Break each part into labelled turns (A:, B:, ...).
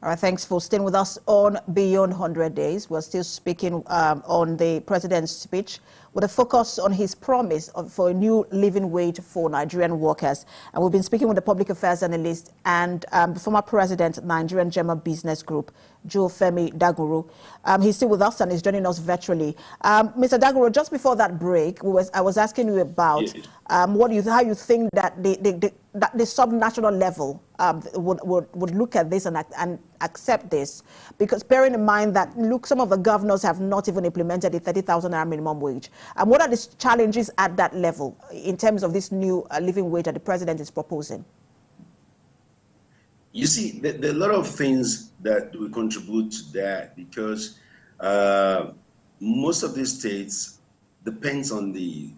A: All right, thanks for staying with us on Beyond 100 Days. We're still speaking on the president's speech with a focus on his promise for a new living wage for Nigerian workers. And we've been speaking with the public affairs analyst and the former president, Nigerian Gemma Business Group, Joe Femi-Dagunro. He's still with us and is joining us virtually. Mr. Dagunro, just before that break, I was asking you about how you think that the subnational level would look at this and accept this, because bearing in mind that, look, some of the governors have not even implemented the 30,000 naira minimum wage. And what are the challenges at that level in terms of this new living wage that the president is proposing?
B: You see, there are a lot of things that will contribute to that, because most of these states depends on the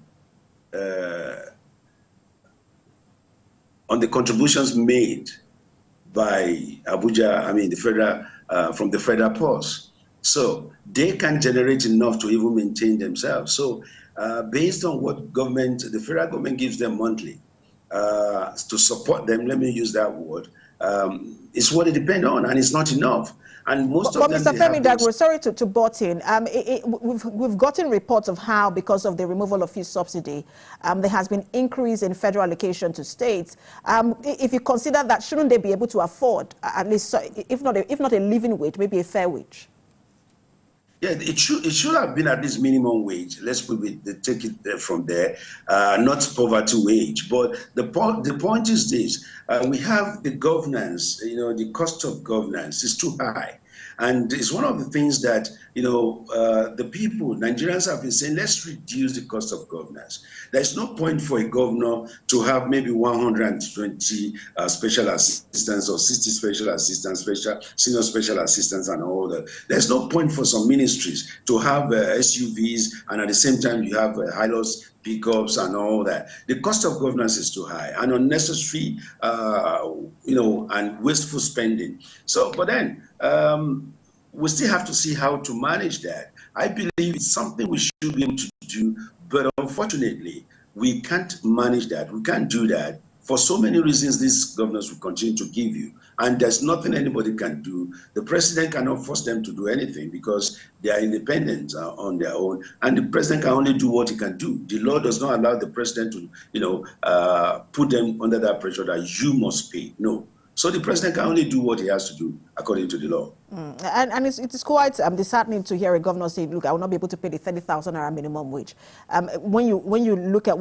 B: contributions made by Abuja, the federal, from the federal purse. So they can generate enough to even maintain themselves. So based on what the federal government gives them monthly to support them, let me use that word, it's what it depends on, and it's not enough. And most of them,
A: Mr. Femi-Dagunro, sorry to butt in. We've gotten reports of how, because of the removal of fuel subsidy, there has been increase in federal allocation to states. If you consider that, shouldn't they be able to afford at least, if not a living wage, maybe a fair wage?
B: Yeah, it should have been at least minimum wage. Let's take it from there, not poverty wage. But the point is this: we have the governance. The cost of governance is too high, and it's one of the things that the people, Nigerians, have been saying. Let's reduce the cost of governance. There's no point for a governor to have maybe 120 special assistants or 60 special assistants, senior special assistants, and all that. There's no point for some ministries to have SUVs, and at the same time you have high-loss pickups and all that. The cost of governance is too high and unnecessary, and wasteful spending. So, but then we still have to see how to manage that. I believe it's something we should be able to do, but unfortunately, we can't manage that. We can't do that for so many reasons. These governors will continue to give you, and there's nothing anybody can do. The president cannot force them to do anything because they are independent on their own, and the president can only do what he can do. The law does not allow the president to, put them under that pressure that you must pay. No. So the president can only do what he has to do according to the law.
A: And it is quite disheartening to hear a governor say, look, I will not be able to pay the 30,000 naira minimum wage. When you look at,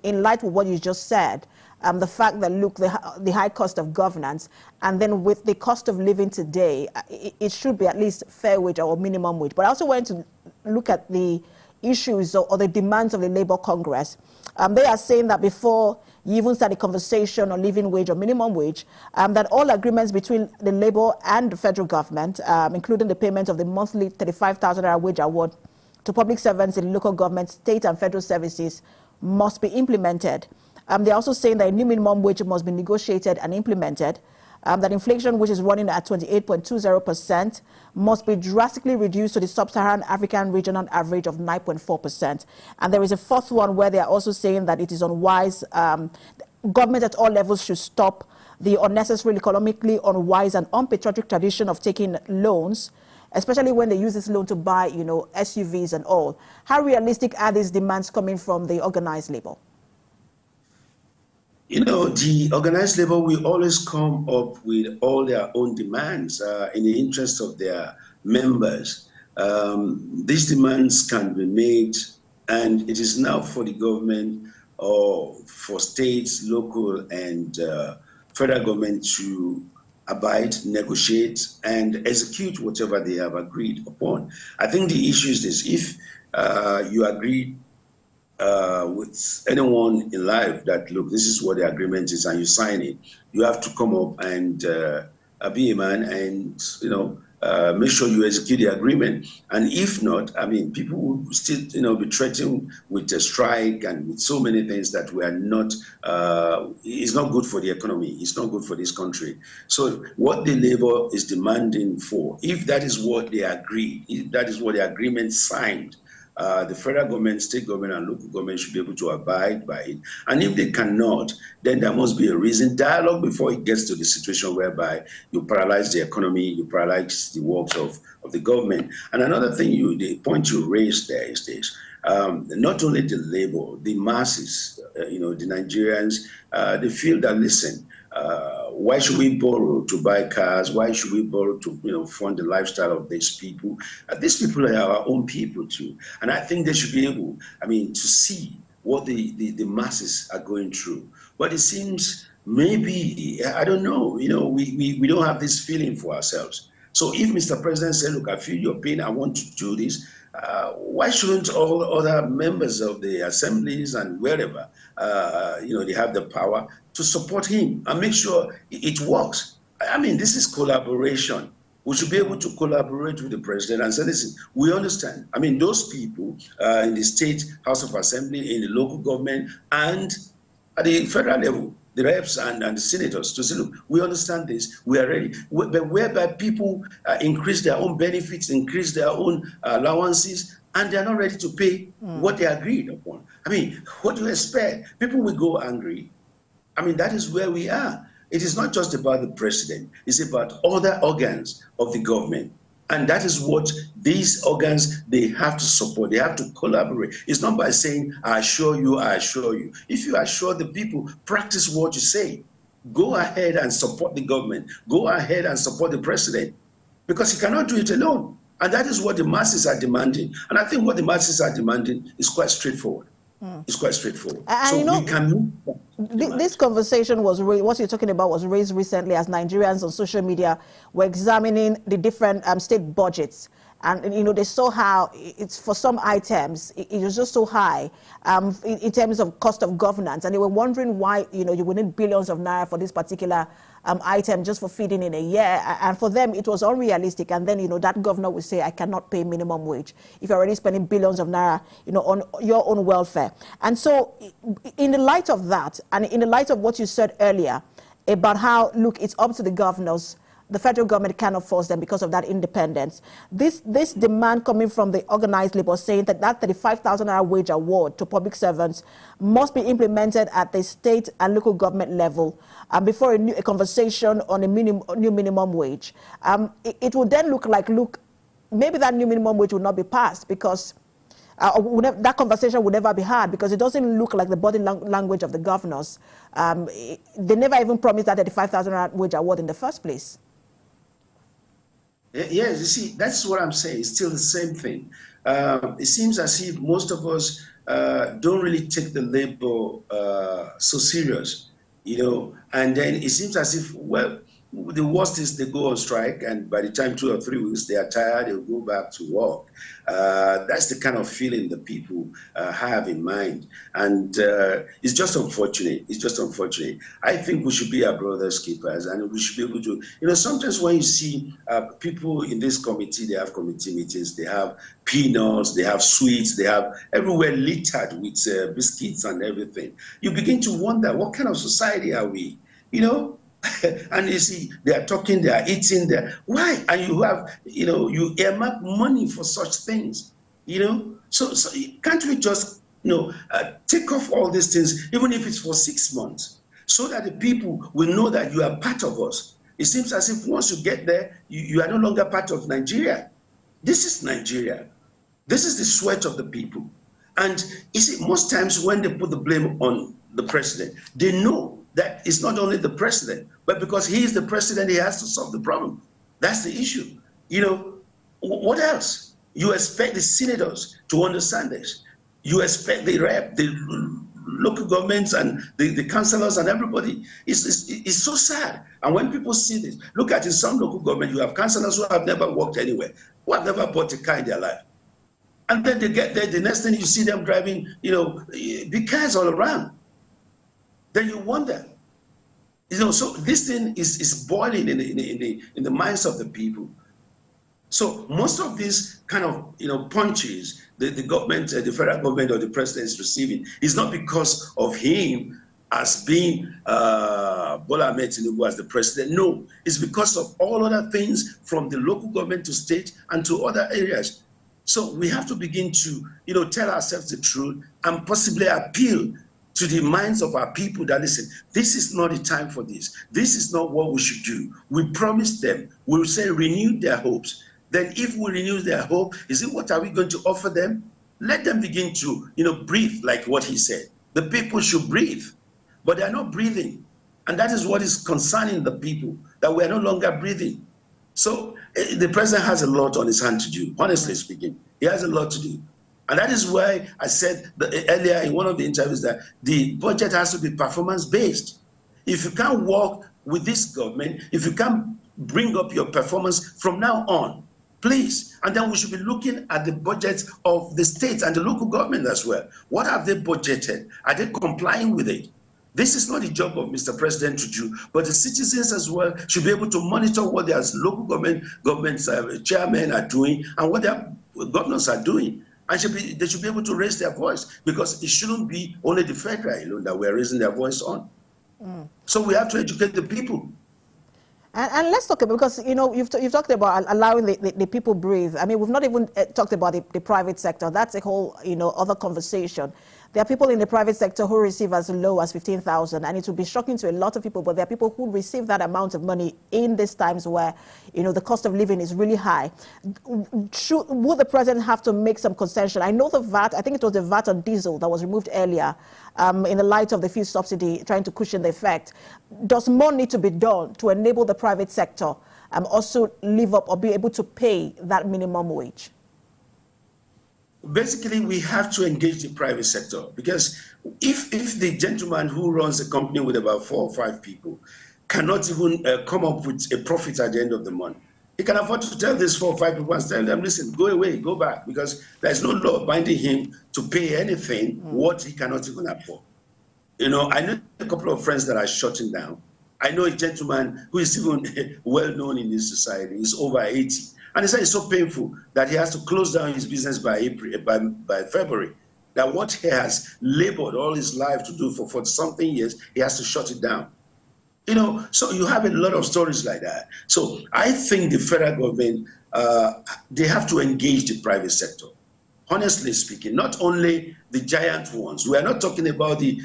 A: in light of what you just said, the fact that, look, the high cost of governance, and then with the cost of living today, it should be at least fair wage or minimum wage. But I also want to look at the issues or the demands of the Labour Congress. They are saying that before you even start a conversation on living wage or minimum wage, that all agreements between the Labour and the federal government, including the payment of the monthly 35,000 naira wage award to public servants in local government, state and federal services, must be implemented. They're also saying that a new minimum wage must be negotiated and implemented. That inflation, which is running at 28.20%, must be drastically reduced to the sub-Saharan African regional average of 9.4%. And there is a fourth one where they are also saying that it is unwise. Government at all levels should stop the unnecessary, economically unwise and unpatriotic tradition of taking loans, especially when they use this loan to buy, SUVs and all. How realistic are these demands coming from the organized labor?
B: The organized labor will always come up with all their own demands in the interest of their members. These demands can be made, and it is now for the government or for states, local, and federal government to abide, negotiate, and execute whatever they have agreed upon. I think the issue is this: if you agree with anyone in life that, look, this is what the agreement is, and you sign it, you have to come up and be a man and make sure you execute the agreement. And if not, people will still be threatened with a strike and with so many things that we are not, it's not good for the economy, it's not good for this country. So what the labor is demanding for, if that is what they agreed, if that is what the agreement signed, The federal government, state government, and local government should be able to abide by it. And if they cannot, then there must be a reason. Dialogue before it gets to the situation whereby you paralyze the economy, you paralyze the works of the government. And another thing, the point you raised there is this. Not only the labor, the masses, the Nigerians, they feel that, listen, why should we borrow to buy cars? Why should we borrow to fund the lifestyle of these people? These people are our own people too. And I think they should be able, to see what the masses are going through. But it seems maybe, I don't know, we don't have this feeling for ourselves. So if Mr. President said, look, I feel your pain, I want to do this, why shouldn't all other members of the assemblies and wherever, they have the power to support him and make sure it works? This is collaboration. We should be able to collaborate with the president and say, listen, we understand. Those people in the state House of Assembly, in the local government, and at the federal level, the reps and the senators, to say, look, we understand this, we are ready. But whereby people increase their own benefits, increase their own allowances, and they're not ready to pay what they agreed upon. What do you expect? People will go angry. That is where we are. It is not just about the president. It's about other organs of the government. And that is what these organs, they have to support. They have to collaborate. It's not by saying, I assure you, I assure you. If you assure the people, practice what you say. Go ahead and support the government. Go ahead and support the president. Because he cannot do it alone. And that is what the masses are demanding. And I think what the masses are demanding is quite straightforward. It's quite straightforward. So we can move.
A: This conversation was what you're talking about was raised recently as Nigerians on social media were examining the different state budgets. And, they saw how it's for some items, it was just so high in terms of cost of governance. And they were wondering why, you would need billions of naira for this particular item just for feeding in a year. And for them, it was unrealistic. And then, that governor would say, I cannot pay minimum wage if you're already spending billions of naira, on your own welfare. And so in the light of that, and in the light of what you said earlier about how, look, it's up to the governors, the federal government cannot force them because of that independence. This demand coming from the organized labor saying that 35,000 naira wage award to public servants must be implemented at the state and local government level before a conversation on a new minimum wage. It would then look, maybe that new minimum wage will not be passed because that conversation would never be had because it doesn't look like the body language of the governors. They never even promised that 35,000 wage award in the first place.
B: Yes, you see, that's what I'm saying. It's still the same thing. It seems as if most of us don't really take the labor so serious, and then it seems as if, well, the worst is they go on strike, and by the time 2 or 3 weeks they are tired, they'll go back to work. That's the kind of feeling that people have in mind, and it's just unfortunate. It's just unfortunate. I think we should be our brother's keepers, and we should be able to. Sometimes when you see people in this committee, they have committee meetings, they have peanuts, they have sweets, they have everywhere littered with biscuits and everything. You begin to wonder, what kind of society are we? And you see, they are talking, they are eating, why? And you have, you earmark money for such things, So can't we just, take off all these things, even if it's for 6 months, so that the people will know that you are part of us? It seems as if once you get there, you are no longer part of Nigeria. This is Nigeria. This is the sweat of the people. And you see, most times when they put the blame on the president, they know that it's not only the president, but because he is the president, he has to solve the problem. That's the issue. What else? You expect the senators to understand this. You expect the rep, the local governments and the councillors and everybody. It's so sad. And when people see this, look at in some local government, you have councillors who have never worked anywhere, who have never bought a car in their life. And then they get there, the next thing you see them driving, big cars all around. Then you wonder, so this thing is boiling in the minds of the people. So most of these kind of punches the government, the federal government or the president is receiving is not because of him as being Bola Ahmed Tinubu as the president. No, it's because of all other things from the local government to state and to other areas. So we have to begin to, tell ourselves the truth and possibly appeal to the minds of our people that, listen, this is not the time for this. This is not what we should do. We promised them. We'll say renew their hopes. Then if we renew their hope, is it what are we going to offer them? Let them begin to, breathe like what he said. The people should breathe, but they are not breathing. And that is what is concerning the people, that we are no longer breathing. So the president has a lot on his hand to do, honestly speaking. He has a lot to do. And that is why I said earlier in one of the interviews that the budget has to be performance-based. If you can't work with this government, if you can't bring up your performance from now on, please. And then we should be looking at the budgets of the states and the local government as well. What have they budgeted? Are they complying with it? This is not the job of Mr. President to do, but the citizens as well should be able to monitor what their local governments chairmen are doing and what their governors are doing. And they should be able to raise their voice, because it shouldn't be only the federal that we're raising their voice on. So we have to educate the people.
A: And let's talk about, because you've talked about allowing the people breathe. I mean, we've not even talked about the private sector. That's a whole other conversation. There are people in the private sector who receive as low as 15,000, and it will be shocking to a lot of people. But there are people who receive that amount of money in these times where the cost of living is really high. Would the president have to make some concession? I know the VAT. I think it was the VAT on diesel that was removed earlier, in the light of the fuel subsidy, trying to cushion the effect. Does more need to be done to enable the private sector also live up or be able to pay that minimum wage?
B: Basically, we have to engage the private sector, because if the gentleman who runs a company with about 4 or 5 people cannot even come up with a profit at the end of the month, he can afford to tell these 4 or 5 people and tell them, listen, go away, go back, because there's no law binding him to pay anything what he cannot even afford. I know a couple of friends that are shutting down. I know a gentleman who is even well known in this society. He's over 80. And he said it's so painful that he has to close down his business by February. That what he has labored all his life to do for something years, he has to shut it down. So you have a lot of stories like that. So I think the federal government, they have to engage the private sector. Honestly speaking, not only the giant ones. We are not talking about the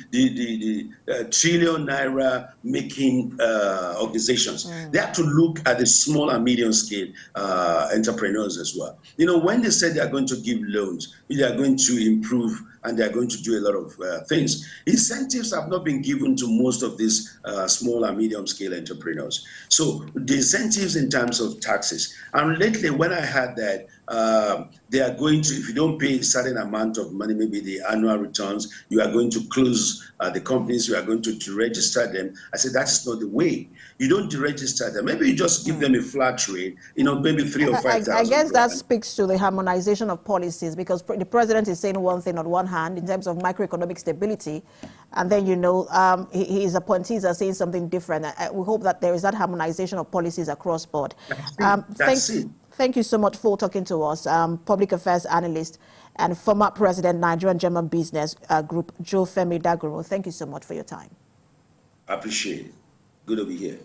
B: trillion naira making organizations. They have to look at the small and medium scale entrepreneurs as well. When they say they are going to give loans, they are going to improve and they are going to do a lot of things. Incentives have not been given to most of these small and medium scale entrepreneurs. So the incentives in terms of taxes. And lately, when I had that, they are going to, if you don't pay a certain amount of money, maybe the annual returns, you are going to close the companies, you are going to deregister them. I said, that is not the way. You don't deregister them. Maybe you just give them a flat rate, maybe 3,000 or 5,000.
A: I guess that speaks to the harmonization of policies, because the president is saying one thing on one hand in terms of macroeconomic stability, and then, his appointees are saying something different. We hope that there is that harmonization of policies across board. Thank you so much for talking to us, public affairs analyst and former president, Nigerian German Business Group, Femi-Dagunro. Thank you so much for your time.
B: I appreciate it. Good to be here.